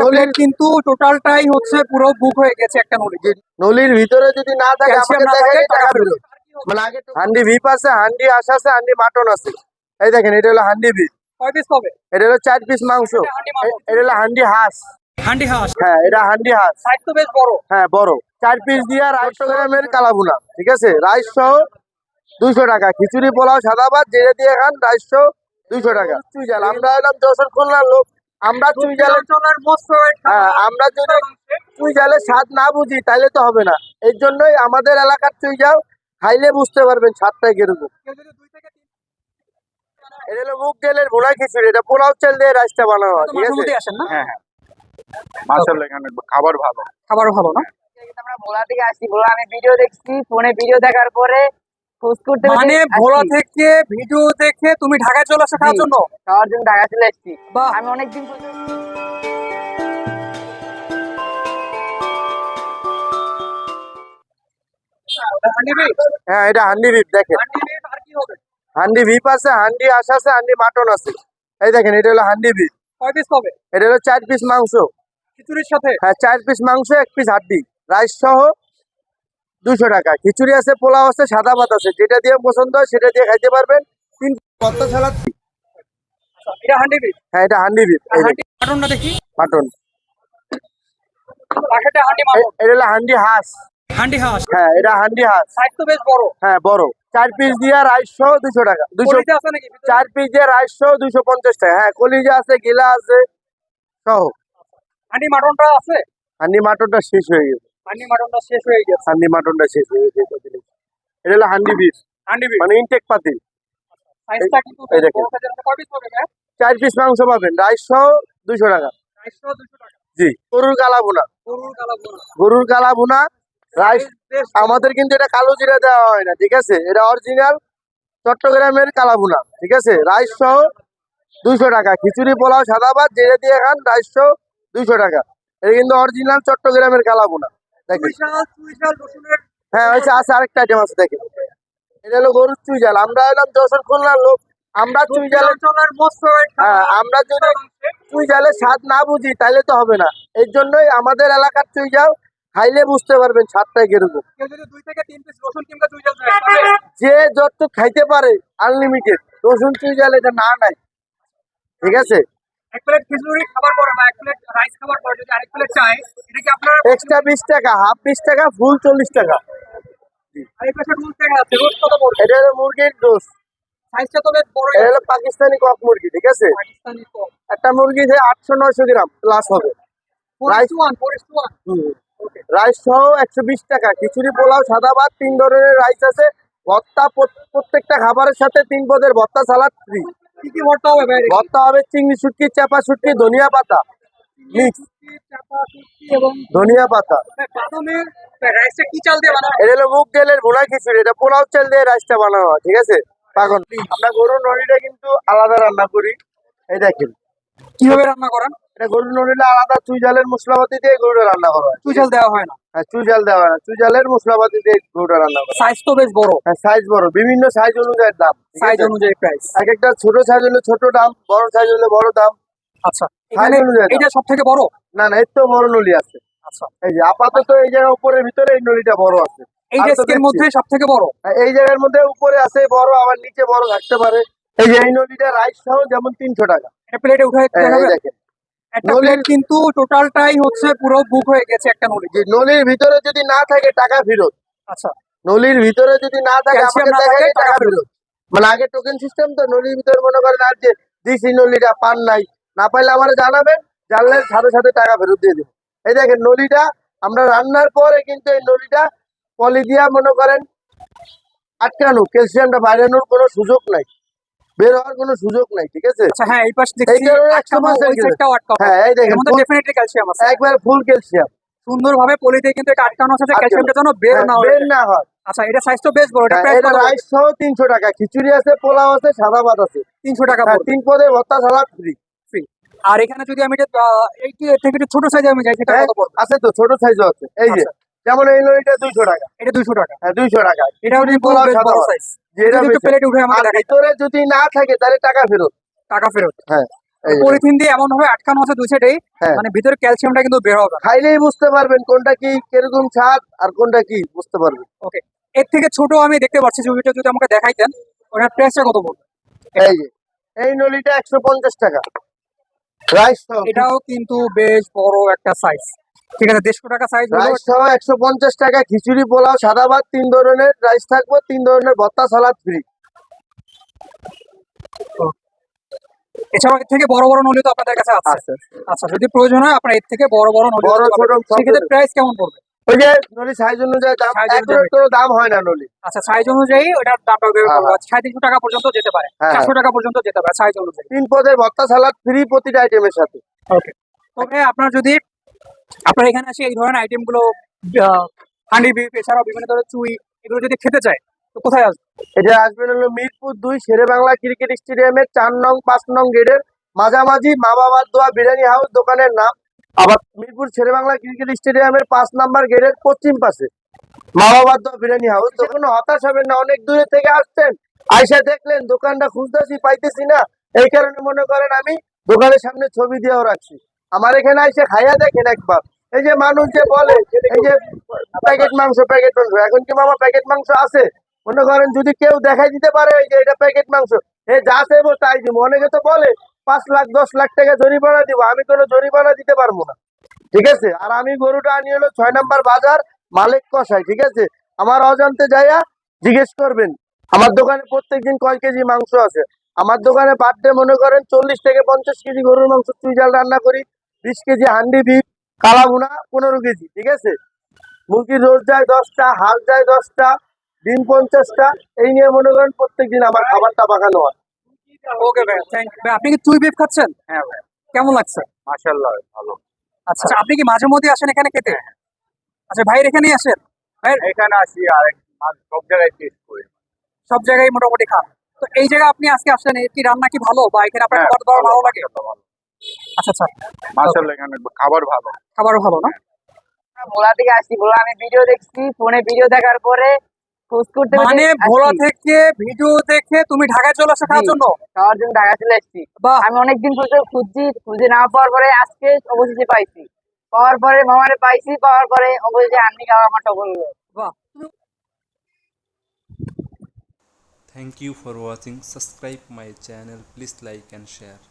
নলির কিন্তু টোটালটাই হচ্ছে পুরো বুক হয়ে গেছে একটা নলি। নলির ভিতরে যদি না থাকে ক্যালসিয়াম আমাকে না থাকে দেখালে টাকা টাকা ফেরত। ফেরত। মানে আগে হান্ডি ভিপ আছে, হান্ডি আশ আছে, হান্ডি মাটন আছে। এই দেখেন এটা হলো হান্ডি ভিপ, কয় পিস হবে? এটা হলো 4 পিস মাংস, হান্ডি মাটন। এটা হলো হান্ডি হাঁস। হান্ডি হাঁস। হ্যাঁ এটা হান্ডি হাঁস, সাইজ তো বেশ বড়। হ্যাঁ বড়। 4 পিস দিয়া রাইস গ্রামের কালাভুনা, ঠিক আছে, রাইস সহ 200 টাকা। খিচুড়ি পোলাও সাদা ভাত যেটা দিয়ে খান রাইস সহ 200 টাকা। চুইজাল, আমরা এলাম যশোর খুলনার লোক, আমরা চুইজালের হ্যাঁ আমরা যদি চুইজালের স্বাদ না বুঝি তাহলে তো হবে না। এই জন্যই আমাদের এলাকার চুইজাল খাইলে বুঝতে পারবেন স্বাদটা কিরকম। এটা হলো মুগ ডালের ভুনা খিচুড়ি, এটা পোলাও চাল দিয়ে রাইসটা বানানো হয়, ঠিক আছে। আসেন না? হ্যাঁ হ্যাঁ, মাশাআল্লাহ এখানে খাবার ভালো। খাবারও ভালো না? আমরা ভোলা থেকে আসছি। ভোলা আমি ভিডিও দেখছি, ফোনে ভিডিও দেখার পরে খোঁজ করতে মানে ভোলা থেকে ভিডিও দেখে তুমি ঢাকায় চলে আসো খাওয়ার জন্য? খাওয়ার জন্য ঢাকা চলে আসছি। বাহ। আমি অনেকদিন হান্ডি বিফ? হ্যাঁ এটা হান্ডি ভিপ, দেখেন হান্ডি বিফ আর কি হবে? হান্ডি ভিপ আছে, হান্ডি আশ আছে, হান্ডি মাটন আছে। এই দেখেন এটা হলো হান্ডি ভিপ, কয় পিস হবে? এটা হলো 4 পিস মাংস, খিচুড়ির সাথে? হ্যাঁ 4 পিস মাংস, 1 পিস হাড্ডি, রাইস সহ 200 টাকা। খিচুড়ি আছে, পোলাও আছে, সাদা ভাত আছে, যেটা দিয়ে পছন্দ হয় সেটা দিয়ে খাইতে পারবেন। 3 ভর্তা সালাদ। এটা হান্ডি বিফ। হ্যাঁ এটা হান্ডি ভিপ, এই হান্ডি মাটনটা দেখি। মাটন। পাশেটা হান্ডি মাটন। এটা হলো হান্ডি হাঁস, হান্ডি হাঁস। হ্যাঁ এটা হান্ডি হাঁস, সাইজ তো বেশ বড়। হ্যাঁ বড়। 4 পিস দিয়ে রাইস সহ 200 টাকা। 200 কলিজা আছে নাকি ভিতরে? 4 পিস দিয়ে রাইস সহ 250 টাকা। হ্যাঁ কলিজা আছে, গিলা আছে সহ। হান্ডি মাটনটা আছে? হান্ডি মাটনটা শেষ হয়ে গেছে, হান্ডি মাটনটা শেষ হয়ে গেছে। হান্ডি মাটনটা শেষ হয়ে গেছে। এটা হলো হান্ডি বিফ, হান্ডি বিফ মানে ইনটেক পাতিল। সাইজটা কিন্তু এই দেখেন। বড় সাইজের। কয় পিস হবে ভাই? 4 পিস মাংস পাবেন, রাইস সহ 200 টাকা। 200 টাকা। জি। গরুর কালা ভুনা, গরুর কালা ভুনা। গরুর কালা ভুনা রাইস। বেশ আমাদের কিন্তু এটা কালো জিরা দেওয়া হয় না, ঠিক আছে, এটা অরিজিনাল চট্টগ্রামের কালা ভুনা, ঠিক আছে, রাইস সহ 200 টাকা। খিচুড়ি পোলাও সাদা ভাত যেটা দিয়ে খান রাইস সহ 200 টাকা। এটা কিন্তু অরিজিনাল চট্টগ্রামের কালা ভুনা, দেখেন। চুইঝাল রসুনের। হ্যাঁ হয়েছে, আছে আরেকটা আইটেম আছে, দেখেন। এটা হলো গরুর চুইঝাল, আমরা এলাম যশোর খুলনার লোক, আমরা চুইঝালের হ্যাঁ আমরা যদি চুইঝালের স্বাদ না বুঝি তাহলে তো হবে না। এই জন্যই আমাদের এলাকার চুইঝাল খাইলে বুঝতে পারবেন স্বাদটা কিরকম। কেউ যদি 2 থেকে 3 পিস রসুন কিংবা চুইঝাল চায়, যে যত খাইতে পারে আনলিমিটেড। রসুন চুইঝাল এটা না নাই, ঠিক আছে। এক প্লেট খিচুড়ি খাবার পরে বা এক প্লেট রাইস খাবার পরে যদি আরেক প্লেট চাই, এটা কি আপনার এক্সট্রা 20 টাকা, হাফ 20 টাকা, ফুল 40 টাকা। আরেক পাশে রুল টাকা আছে? রোজ কত পড়বে? এটা হলো মুরগির রোস্ট, সাইজটা তো বেশ বড়। এটা হলো পাকিস্তানি কক মুরগি, ঠিক আছে। পাকিস্তানি কম। একটা মুরগি 800-900 গ্রাম প্লাস হবে। 4:1 রাইস সহ 120 টাকা। খিচুড়ি পোলাও সাদা ভাত 3 ধরনের রাইস আছে, ভর্তা প্রত্যেকটা খাবারের সাথে 3 পদের ভর্তা সালাদ ফ্রি। কি কি ভর্তা হবে ভাই? ভর্তা হবে চিংড়ি শুটকি, চাপা শুটকি, ধনিয়া পাতা মিক্স, চাপা শুটকি এবং ধনিয়া পাতা। বাদামের রাইসটা কি চাল দিয়ে বানানো? এটা হলো মুগ ডালের ভুনা খিচুড়ি, এটা পোলাও চাল দিয়ে রাইসটা বানানো হয়, ঠিক আছে। পাগল, আমরা গরুর নড়িটা কিন্তু আলাদা রান্না করি। এই দেখেন কিভাবে রান্না করেন? এটা গরুর নড়িটা আলাদা চুইঝালের মশলাপাতি দিয়ে গরুটা রান্না করা হয়। চুইঝাল দেওয়া হয় না? হ্যাঁ চুইঝাল দেওয়া হয় না, চুইঝালের মশলাপাতি দিয়ে গরুটা রান্না করা হয়। সাইজ তো বেশ বড়। হ্যাঁ সাইজ বড়, বিভিন্ন সাইজ অনুযায়ী দাম, ঠিক সাইজ আছে? অনুযায়ী প্রাইস। এক একটা ছোট সাইজ হলে ছোট দাম, বড় সাইজ হলে বড় দাম। আচ্ছা, এখানে অনুযায়ী দাম। এটা সবথেকে বড়? না না, এর তো বড় নলি আছে। আচ্ছা, এই যে আপাতত এই জায়গার উপরে ভিতরে এই নলিটা বড় আছে। এই আর তো ডেস্কের দেখছি। মধ্যে সবথেকে বড়? হ্যাঁ, এই জায়গার মধ্যে উপরে আছে বড়, আবার নিচে বড় থাকতে পারে। এই যে এই নলিটা রাইস সহ যেমন 300 টাকা। একটা প্লেটে উঠাই হ্যাঁ, এই দেখাবে? দেখেন একটা নলির- প্লেট কিন্তু টোটালটাই হচ্ছে পুরো বুক হয়ে গেছে একটা নলি। যে নলির ভিতরে যদি না থাকে টাকা ফেরত। আচ্ছা, নলির ভিতরে যদি না থাকে ক্যালসিয়াম আমাকে না থাকে দেখালে টাকা টাকা ফেরত। মানে আগে টোকেন সিস্টেম তো, নলির ভিতরে মনে করেন আর যে দিছি নলিটা পান নাই, না পাইলে আমার জানাবেন, জানলে সাথে সাথে টাকা ফেরত দিয়ে দেবো। এই দেখেন নলিটা আমরা রান্নার পরে কিন্তু এই নলিটা পলি দিয়া মনে করেন আটকানো, ক্যালসিয়ামটা বাইরানোর কোনো সুযোগ নাই, বের হওয়ার কোনো সুযোগ নাই, ঠিক আছে। আচ্ছা, হ্যাঁ এই পাশে এই দেখছি কারণে আটকানো, 100% ওই সাইডটাও আটকানো। হ্যাঁ এই এর দেখেন মধ্যে ডেফিনেটলি ক্যালসিয়াম আছে। একবার ফুল ক্যালসিয়াম সুন্দরভাবে পলিতে কিন্তু এটা আটকানো আছে, আটকানো। ক্যালসিয়ামটা যেন বের না হয়। বের না হয়। আচ্ছা, এটা সাইজ তো বেশ বড়। এটা হ্যাঁ, প্রাইস এটা কত? রাইস সহ 300 টাকা। খিচুড়ি আছে, পোলাও আছে, সাদা ভাত আছে। 300 টাকা হ্যাঁ, পড়বে। 3 পদে ভর্তা সালাদ ফ্রি। আর এখানে যদি আমি এটা এই কি এর থেকে একটু ছোট সাইজে আমি যাই, সেটা হ্যাঁ, কত পড়বে? আছে তো, ছোট সাইজও আছে। এই যে আচ্ছা। যেমন এই নলিটা 200 টাকা। এটা 200 টাকা। হ্যাঁ 200 টাকা। এটাও খিচুড়ি, কিন্তু পোলাও বেশ সাদা বড় ভাত। সাইজ। যেটা যদি একটু বেশি। প্লেটে উঠে আমাকে আর দেখাই। ভিতরে যদি না থাকে তাহলে টাকা ফেরত। টাকা ফেরত। হ্যাঁ এই যে পলিথিন দিয়ে এমন ভাবে আটকানো আছে দুই সাইডেই, হ্যাঁ। মানে ভিতরে ক্যালসিয়ামটা কিন্তু বের হবে না। খাইলেই বুঝতে পারবেন কোনটা কি কিরকম স্বাদ আর কোনটা কি বুঝতে পারবেন। ওকে, এর থেকে ছোট আমি দেখতে পাচ্ছি, ছবিটা যদি আমাকে দেখাইতেন, ওটার প্রাইসটা কত পড়বে? এই যে এই নলিটা 150 টাকা রাইস সহ। এটাও কিন্তু বেশ বড় একটা সাইজ, ঠিক আছে, 150 টাকা সাইজ হলো। রাইস সহ 150 টাকা, খিচুড়ি পোলাও সাদা ভাত 3 ধরনের রাইস থাকবে, 3 ধরনের ভর্তা সালাদ ফ্রি। এছাড়াও এর থেকে বড় বড় নলি তো আপনাদের কাছে আছে। আচ্ছা, যদি প্রয়োজন হয় আপনারা এর থেকে বড় বড় নলি বড় নিতে পারবেন। ছোট সব সেক্ষেত্রে প্রাইস কেমন পড়বে? ওই যে নলি সাইজ অনুযায়ী দাম, Size এক অনুযায়ী। কোনো দাম হয় না নলি। আচ্ছা, সাইজ অনুযায়ী ওটার দামটা বের হ্যাঁ, করবো। 350 টাকা পর্যন্ত যেতে পারে, হ্যাঁ, 400 টাকা পর্যন্ত যেতে পারে সাইজ অনুযায়ী। 3 পদের ভর্তা সালাদ ফ্রি প্রতিটা আইটেমের সাথে। ওকে, তবে আপনার যদি আপনার এখানে এসে এই ধরনের আইটেম গুলো, হান্ডি বিফ এছাড়াও বিভিন্ন ধরনের চুই, এগুলো যদি খেতে চায় তো কোথায় আসবে? এটা আসবেন হলো মিরপুর 2 শেরে বাংলা ক্রিকেট স্টেডিয়ামের 4 নং 5 নং গেটের মাঝামাঝি মা বাবার দোয়া বিরিয়ানি হাউস দোকানের নাম। আবার মিরপুর শেরে বাংলা ক্রিকেট স্টেডিয়ামের 5 নাম্বার গেটের পশ্চিম পাশে মা বাবার দোয়া বিরিয়ানি হাউস। তো কোনো হতাশ হবেন না, অনেক দূরে থেকে আসছেন, আইসা দেখলেন দোকানটা খুঁজতেছি পাইতেছি না, এই কারণে মনে করেন আমি দোকানের সামনে ছবি দিয়েও রাখছি। আমার এখানে আইসে খাইয়া দেখেন একবার। এই যে মানুষ যে বলে এই যে প্যাকেট মাংস, এখন কি মামা প্যাকেট মাংস আছে? মনে করেন যদি কেউ দেখাই দিতে পারে এই যে এটা প্যাকেট মাংস, যা চাইবো তাই দিব। অনেকে তো বলে 5 লাখ 10 লাখ টাকা জরিমানা দিব, আমি কোনো জরিমানা দিতে পারবো না, ঠিক আছে। আর আমি গরুটা আনি হলো 6 নাম্বার বাজার মালিক কষাই, ঠিক আছে। আমার অজান্তে যাইয়া জিজ্ঞেস করবেন আমার দোকানে প্রত্যেকদিন কয় কেজি মাংস আছে। আমার দোকানে বার্থডে মনে করেন 40 থেকে 50 কেজি গরুর মাংস চুই জাল রান্না করি, 20 কেজি হান্ডি বিফ, কালা ভুনা 15 কেজি, ঠিক আছে। মুরগির রোজ যায় 10টা, হাঁস যায় 10টা, ডিম 50টা, এই নিয়ে মনে করেন প্রত্যেকদিন আমার খাবারটা পাকানো হয়। ওকে ভাই, থ্যাংক ইউ। আপনি কি চুই বিফ খাচ্ছেন? হ্যাঁ ভাই, কেমন লাগছে? মাশাআল্লাহ ভালো। আচ্ছা, আপনি কি মাঝে মধ্যে আসেন এখানে খেতে? আচ্ছা, ভাইয়ের এখানেই আসেন? ভাইয়ের এখানে আসি আর সব জায়গায় টেস্ট করি। সব জায়গায় মোটামুটি খান। তো এই জায়গায় আপনি আজকে আসলেন, এর কি রান্না কি ভালো, বা এখানে আপনার হ্যাঁ, খাবার দাবার ভালো লাগে? মাশাআল্লাহ ভালো। আচ্ছা আচ্ছা, মাশাআল্লাহ এখানে খাবার ভালো। খাবারও ভালো না? ভোলা থেকে আসছি, ভোলা আমি ভিডিও দেখছি, ফোনে ভিডিও দেখার পরে খোঁজ করতে করতে মানে আসছি। ভোলা থেকে ভিডিও দেখে তুমি ঢাকায় চলে আসো খাওয়ার জি, জন্য? খাওয়ার জন্য ঢাকা চলে আসছি। বাহ, আমি অনেকদিন পর্যন্ত খুঁজছি, খুঁজে না পাওয়ার পরে আজকে অবশেষে পাইছি। পাওয়ার পরে মামারে পাইছি, পাওয়ার পরে অবশেষে আন্নি খাওয়া আমার টবল হলো। বাহ। Thank you for watching. Subscribe my channel. Please like and share.